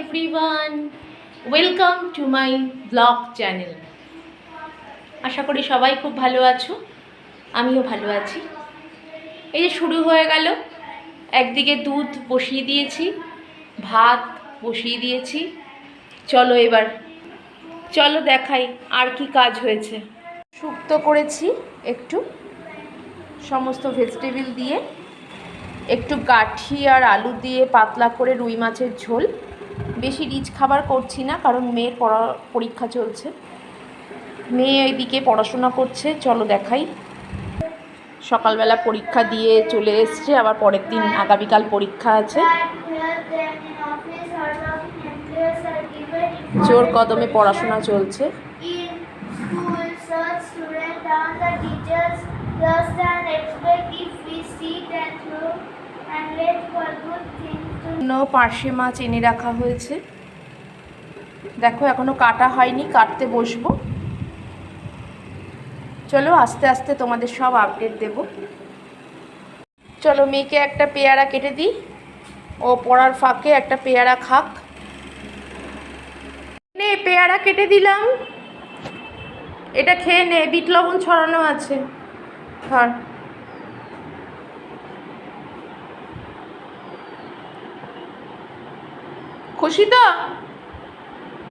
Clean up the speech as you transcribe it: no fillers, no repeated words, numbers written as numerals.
Everyone, welcome to my blog channel. আশা করি সবাই খুব ভালো আছো, আমিও ভালো আছি। এই যে শুরু হয়ে গেল, একদিকে দুধ বসিয়ে দিয়েছি, ভাত বসিয়ে দিয়েছি। চলো দেখাই আর কি কাজ হয়েছে। শুক্তো করেছি একটু, সমস্ত ভেজিটেবল দিয়ে, একটু গাঠি আর আলু দিয়ে পাতলা করে রুই মাছের ঝোল। বেশি রিচ খাবার করছি না, কারণ মেয়ের পরীক্ষা চলছে, মেয়ে এইদিকে পড়াশোনা করছে। চলো দেখাই। সকালবেলা পরীক্ষা দিয়ে চলে এসছে, আবার পরের দিন আগামীকাল পরীক্ষা আছে। জোর কদমে পড়াশোনা চলছে। পার্শে মাছ এনে রাখা হয়েছে, দেখো এখনো কাটা হয়নি, কাটতে বসবো। চলো আস্তে আস্তে তোমাদের সব আপডেট দেব। চলো মেয়েকে একটা পেয়ারা কেটে দিই, ও পড়ার ফাঁকে একটা পেয়ারা খাক। নে পেয়ারা কেটে দিলাম, এটা খেয়ে নে, বিট লবণ ছড়ানো আছে। হ্যাঁ, খুশি তো?